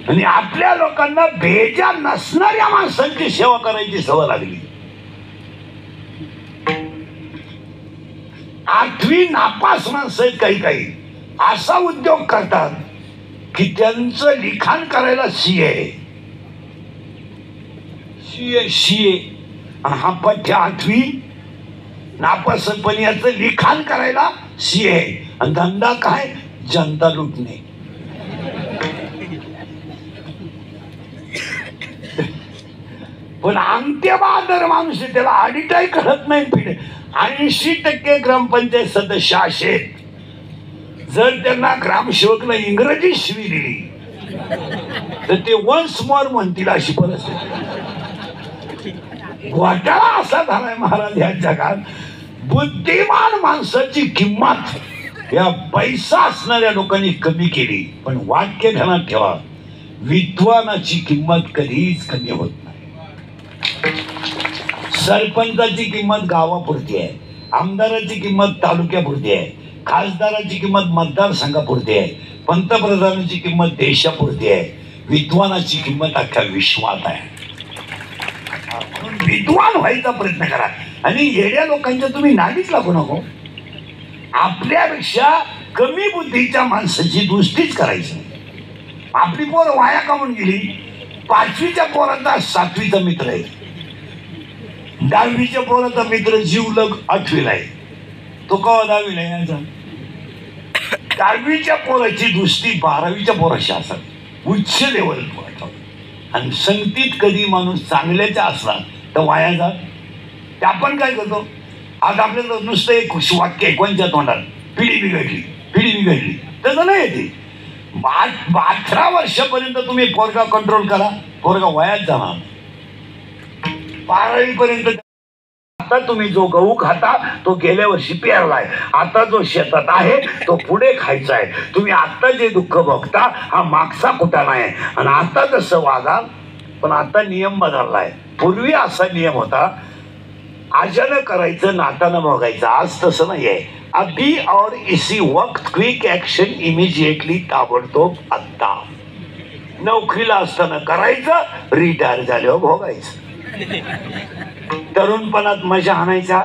आणि आपल्या लोकांना भेजा नसणाऱ्या माणसांची सेवा करायची सवय लागली. 8वी नापास माणसं आहेत काही काही, असा उद्योग करतात की त्यांचं लिखाण करायला सीए आणि हा पठ्य 8वी नापास पण याचं लिखाण करायला सीए आणि धंदा काय, जनता लुटणे. पण अंत्यबहादर माणूस आहे, त्याला ऑडिटही कळत नाही. पिढे 80% ग्रामपंचायत सदस्य असे, जर त्यांना ग्रामसेवकला इंग्रजी शिवी दिली तर ते वन्स मोर म्हणतील अशी परिस्थिती. घोटाळा असा झालाय महाराज या जगात. बुद्धिमान माणसाची किंमत या पैसा असणाऱ्या लोकांनी कमी केली. पण वाक्य ध्यानात ठेवा, विद्वानाची किंमत कधीच कमी होत नाही. सरपंचाची किंमत गावापुरती आहे, आमदाराची किंमत तालुक्यापुरती आहे, खासदाराची किंमत मतदारसंघापुरती आहे, पंतप्रधानाची किंमत देशापुरती आहे, विद्वानाची किंमत अख्ख्या विश्वात आहे. विद्वान व्हायचा प्रयत्न करा आणि येड्या लोकांच्या तुम्ही नादीच लागू नको. आपल्यापेक्षा कमी बुद्धीच्या माणसाची दुस्तीच करायची. आपली पोर वाया का म्हणून गेली. 5वीच्या पोराचा 7वीचा मित्र आहे, 10वीच्या पोराचा मित्र जीवलग 8वीला आहे. तो कवा 10वीला आहे याचा. 10वीच्या पोराची दुस्ती 12वीच्या पोराशी असतात, उच्च लेवल. आणि संगतीत कधी माणूस चांगल्याचा असला तर वाया जात. ते आपण काय करतो, आज आपल्याला नुसतं एक वाक्य आहे कोणत्या तोंडात, पिढी बिघडली पिढी बिघडली, तसं नाही येते. 18 वर्षापर्यंत तुम्ही पोरगा कंट्रोल करा, पोरगा वयात जाणार. 12वी पर्यंत आता तुम्ही जो गहू खाता तो गेल्या वर्षी पेरलाय, आता जो शेतात आहे तो पुढे खायचा आहे. तुम्ही आता जे दुःख बघता हा मागचा कुटाणा आहे आणि आता तसं वागाल. पण आता नियम बदललाय. पूर्वी असा नियम होता, आजानं करायचं नातानं बघायचं. आज तसं नाही आहे. अभी और इसी वक्त क्विक ऍक्शन इमिजिएटली, ताबडतोब आत्ता. नोकरीला असताना करायचं, रिटायर झाल्यावर भोगायचं. तरुणपणात मजा आणायचा,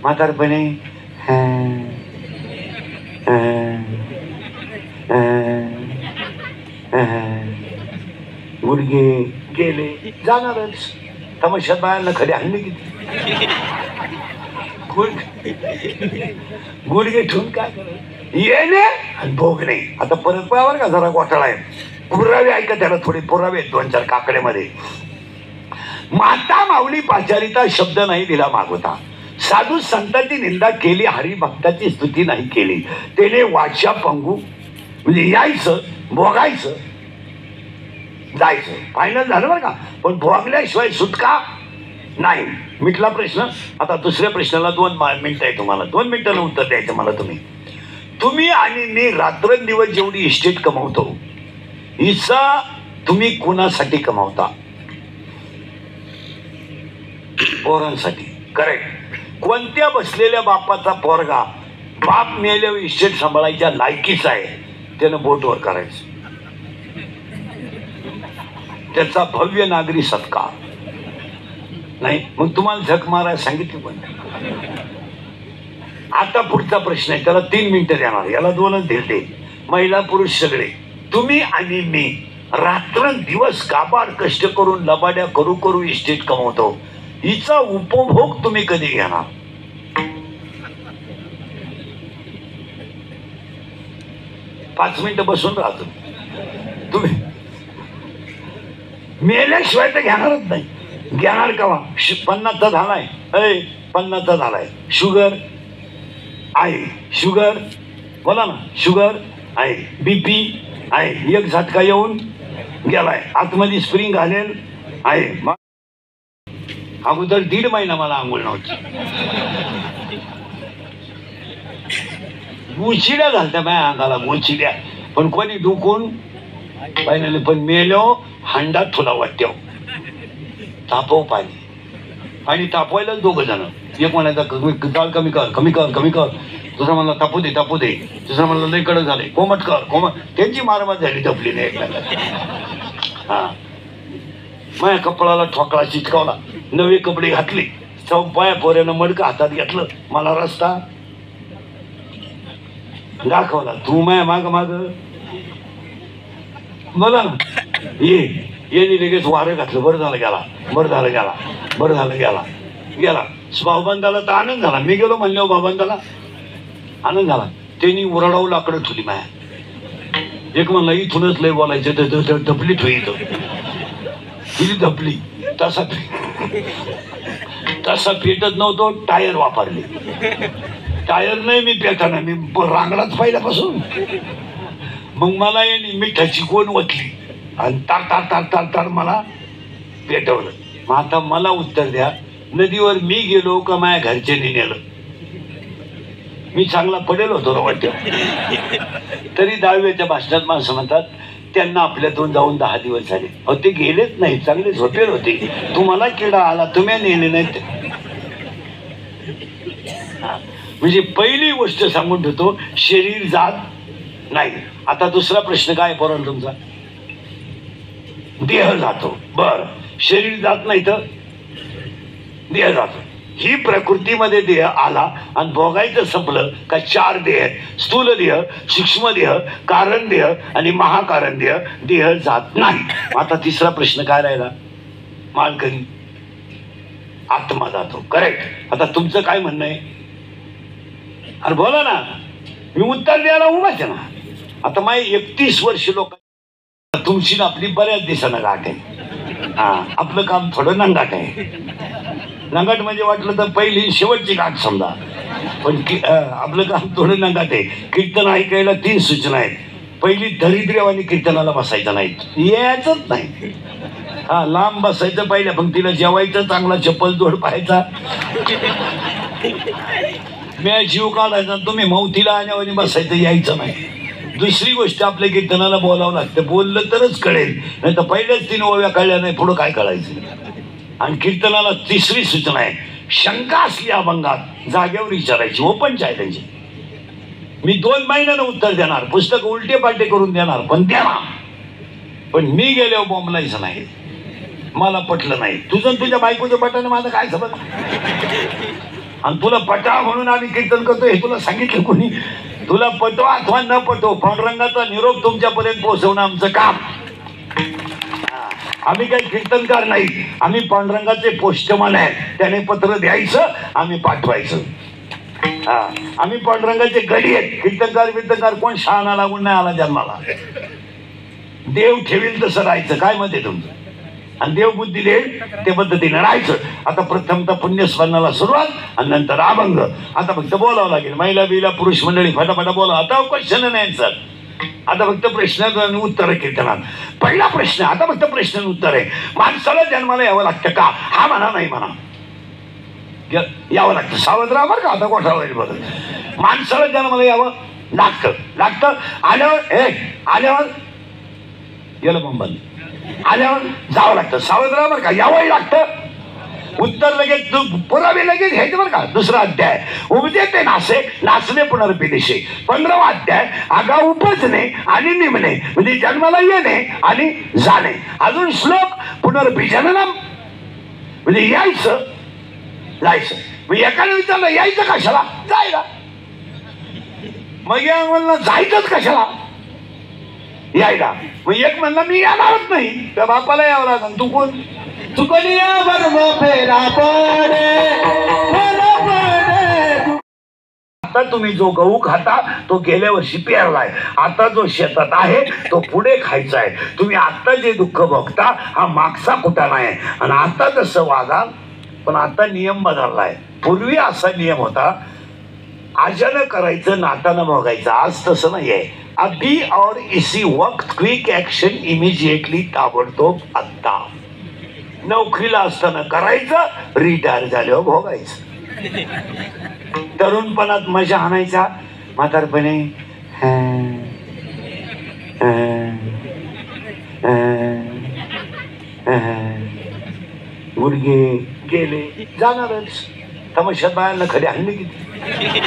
म्हातारपणे गुडघे गेले जाणारच. तमाशात बायांना खडे आणले किती, गुडघे ठेवून काय करायचं, येणे आणि भोगणे. आता परत पायावर का जरा घोटाळा आहे. पुरावे ऐका त्याला, थोडे पुरावे 2-4 काकड्यामध्ये. माता माऊली पाचारिता शब्द नाही दिला मागवता. साधू संतांची निंदा केली, हरिभक्ताची स्तुती नाही केली. त्याने वाचा पंगू म्हणजे यायचं, भोगायचं, जायचं. फायनल झालं बरं का. पण भोगल्याशिवाय सुटका नाही. मिटला प्रश्न. आता दुसऱ्या प्रश्नाला 2 मिनिटं आहे तुम्हाला. 2 मिनिटांना उत्तर द्यायचं मला. तुम्ही आणि मी रात्रंदिवस जेवढी इस्टेट कमवतो, हिचा तुम्ही कुणासाठी कमावता? पोरांसाठी. करेक्ट. कोणत्या बसलेल्या बापाचा पोरगा बाप मेल्यावर इस्टेट सांभाळायच्या लायकीचा आहे, त्यानं बोटवर करायचं. त्याचा भव्य नागरी सत्कार नाही. मग तुम्हाला झक मारायला सांगितली. पण आता पुढचा प्रश्न आहे, त्याला 3 मिनिटं देणार, याला 2च दिले. महिला पुरुष सगळे, तुम्ही आणि मी रात्रंदिवस काबाड कष्ट करून लबाड्या करू करू इस्टेट कमवतो. हिचा उपभोग तुम्ही कधी घेणार? पाच मिनिटं बसून राहतो तुम्ही. मेल्याशिवाय तर घेणारच नाही. घेणार का? 50चा झालाय, 50चा झालाय. शुगर आहे, शुगर बोला ना, शुगर आहे, बीपी आहे. एक झटका येऊन गेलाय, आतमध्ये स्प्रिंग घालेल आहे. अगोदर 1.5 महिना मला आंघोळ नव्हती. गुचिड्या झालत्या माझ्या अंगाला, गुचिड्या. पण कोणी डुकून पाहिलं. पण मेलो हंडात थोडा वाट्याव तापव पाणी तापवायला 2 जण. एक म्हणायचा जाळ कमी कर कमी कर कमी कर, दुसरा म्हणला तापू दे तापू दे, दुसरा म्हणला लय कडक झाले कोमट कर कोमट. त्यांची मारमार झाली, तपली नाही एकमेकाला. हा, माझ्या कपडाला ठोकळा चिटकावला, नवे कपडे घातले, चौपाया पोऱ्यानं मडकं हातात घेतलं, मला रस्ता दाखवला. तू माया माग माग बोला ना, येणे लगेच वारं घातलं. बरं झालं गेला, बरं झालं गेला, बरं झालं गेला गेला. भाऊबंदाला तर आनंद झाला. मी गेलो म्हणल्यावर भाऊबंदाला आनंद झाला. त्यांनी उरडावू लाकडं ठेवली माया. एक म्हणला इथूनच लय बोलायचं, धपली ठेवी तिने धपली. तसा पेटत नव्हतो, टायर वापरले. टायर नाही मी पेटाना, मी रांगलाच पहिल्यापासून. मग मला येणे मिठाची कोण वतली आणि तार तार तार तार तार मला पेटवलं. मग आता मला उत्तर द्या, नदीवर मी गेलो का माझ्या घरच्यांनी नेलं? मी चांगला पडेल होतो ना वाटतं. तरी 10व्याच्या भाषणात माणसं म्हणतात त्यांना आपल्यातून जाऊन 10 दिवस झाले. अहो ते गेलेच नाही, चांगले झोपेल होते. तुम्हाला किडा आला, तुम्ही नेले नाहीत. म्हणजे पहिली गोष्ट सांगून ठेवतो, शरीर जात नाही. आता दुसरा प्रश्न काय पोरांनो तुमचा? देह जातो. बर, शरीर जात नाही तर देह जातो. ही प्रकृतीमध्ये देह आला आणि भोगायचं संपलं का 4 देह: स्थूल देह, सूक्ष्म देह, कारण देह आणि महाकारण देह. देह जात नाही. आता तिसरा प्रश्न काय राहिला? मालकरी आत्मा जातो. करेक्ट. आता तुमचं काय म्हणणं आहे? अरे बोला ना, मी उत्तर द्यायला उभाच आहे ना. आता माझे 31 वर्ष लोक, तुमची आपली बऱ्याच दिवसानं गाठ आहे. हा, आपलं काम थोडं नंगाट आहे. नंगाट म्हणजे वाटलं तर पहिली शेवटची गाठ समजा, पण आपलं काम थोडं नंगाट आहे. कीर्तन ऐकायला 3 सूचना आहेत. पहिली, दरिद्र्यवानी कीर्तनाला बसायचं नाही, यायचंच नाही. हा, लांब बसायचं, पहिल्या पंक्तीला जेवायचं, चांगला चप्पल जोड पाहायचा, मी जीव काढायचा, तुम्ही मौतीला आल्यावर बसायचं, यायचं नाही. दुसरी गोष्ट, आपल्या कीर्तनाला बोलावं लागतं. बोललं तरच कळेल, नाही तर पहिल्याच 3 ओव्या कळल्या नाही, पुढं काय कळायचं. आणि कीर्तनाला तिसरी सूचना आहे, शंका असली अभंगात जागेवर विचारायची, ओपन चॅलेंज. मी 2 महिन्यानं उत्तर देणार, पुस्तक उलटे पालटे करून देणार, पण देणार. पण मी गेल्यावर बोंबलायचं नाही. मला पटलं नाही. तुझं तुझ्या बायकोच्या पटाने माझं काय समज? आणि तुला पटा म्हणून आम्ही कीर्तन करतो हे तुला सांगितलं कोणी? तुला पटो अथवा न पटो, पांडुरंगाचा निरोप तुमच्यापर्यंत पोहोचवणं आमचं काम. आम्ही काही कीर्तनकार नाही, आम्ही पांडुरंगाचे पोस्टमन आहे. त्याने पत्र द्यायचं, आम्ही पाठवायचं. हा, आम्ही पांडुरंगाचे गडी आहेत. कीर्तनकार कोण शहाणा लागून नाही आला जन्माला. देव ठेवील तसं राहायचं. काय मत आहे तुमचं? आणि देव बुद्धी देईल त्या पद्धतीने राहायचं. आता प्रथमतः पुण्यस्मरणाला सुरुवात आणि नंतर अभंग. आता फक्त बोलावं लागेल. महिला बिला पुरुष मंडळी फटाफटा बोला. आता क्वेश्चन नाही सर, आता फक्त प्रश्न आणि उत्तर कीर्तनात. पहिला प्रश्न, आता फक्त प्रश्न आणि उत्तर आहे. माणसाला जन्माला यावं लागतं का? हा म्हणा, नाही म्हणा. यावं लागतं. सावध राहा बरं का, आता गोठा होईल बरं. माणसाला जन्माला यावं लागतं. आल्यावर गेलं बंबल, आल्यावर जावं लागतं. सावध राहा बरं का, यावंही लागतं. उत्तर लगेच, पुरावे लगेच घ्यायचं बरं का. दुसरा अध्याय, उपजे ते नाचणे पुनर्पिदिशे. 15वा अध्याय, आगा उपजणे आणि निमणे, म्हणजे जन्माला येणे आणि जाणे. अजून श्लोक, पुनर्भिजननम, म्हणजे यायचं जायचं. मग एकाने विचारलं यायचं कशाला? जायला. मग या म्हणलं जायचंच कशाला? यायला. मग एक म्हणला मी येणारच नाही, त्या बापाला यावं लागेल. तू कोण? आता तुम्ही जो गहू खाता तो गेल्या वर्षी पेरलाय. आता जो शेतात आहे तो पुढे खायचा आहे. तुम्ही आता जे दुःख बघता हा मागचा कुठं नाही. आणि आता तसं वागाल, पण आता नियम बदललाय. पूर्वी असा नियम होता, आजानं करायचं, नातानं भोगायचं. आज तसं नाही आहे. अभी और इसी वक्त, क्विक ऍक्शन, इमिजिएटली, ताबडतोब, आत्ता. नोकरीला असताना करायचं, रिटायर झाल्यावर भोगायचं. तरुणपणात मजा आणायचा, म्हातारपणे गुडघे गेले, जाणारच. तमाशात बायांना खरी हल्ली किती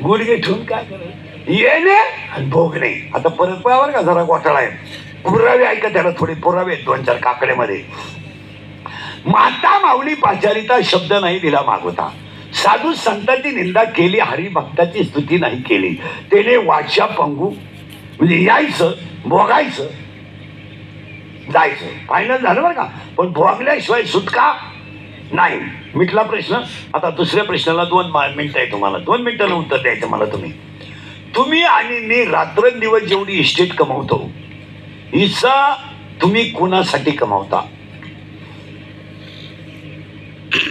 गुडघे ठेवून काय करायचं, येणे आणि भोगणे. आता परत पाहावर का जरा घोटाळा आहे. पुरावे ऐका त्याला, थोडे पुरावे आहेत 2-4 काकड्यामध्ये. माता माऊली पाचारिता शब्द नाही दिला मागवता, साधू संतांची निंदा केली, हरिभक्ताची स्तुती नाही केली. त्याने वाचा पंगू म्हणजे यायचं, भोगायचं, जायचं, फायनल झालं बरं का. पण भोगल्याशिवाय सुटका नाही. मिटला प्रश्न. आता दुसऱ्या प्रश्नाला 2 मिनिटं आहे तुम्हाला, 2 मिनिटाला उत्तर द्यायचं मला. तुम्ही आणि मी रात्रंदिवस जेवढी इस्टेट कमवतो, हिचा तुम्ही कुणासाठी कमावता?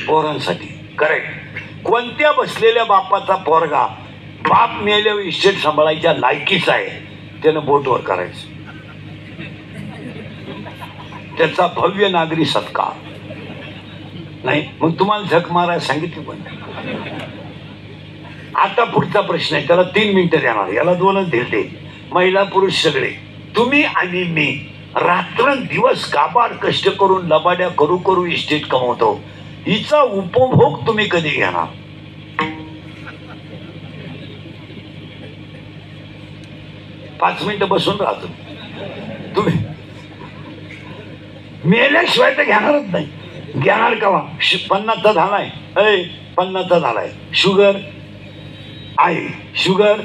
पोरांसाठी. करेक्ट. कोणत्या बसलेल्या बापाचा पोरगा बाप मेल्यावर इस्टेट सांभाळायच्या लायकीचा आहे, त्यानं बोटवर करायचं, त्याचा भव्य नागरी सत्कार नाही. मग तुम्हाला झक मारायला सांगितली. पण आता पुढचा प्रश्न आहे, त्याला 3 मिनिटं देणार, याला 2च दिलते. महिला पुरुष सगळे, तुम्ही आणि मी रात्रंदिवस काबाड कष्ट करून लबाड्या करू करू इस्टेट कमवतो, हिचा उपभोग तुम्ही कधी घेणार? पाच मिनिटं बसून राहतो तुम्ही. मेल्याशिवाय तर घेणारच नाही. घेणार कवा? 50चा झालाय, 50चा झालाय. शुगर आहे, शुगर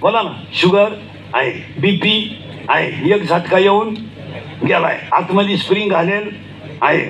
बोला ना, शुगर आहे, बीपी आहे, एक झटका येऊन गेलाय, आतमध्ये स्प्रिंग घालेल आहे.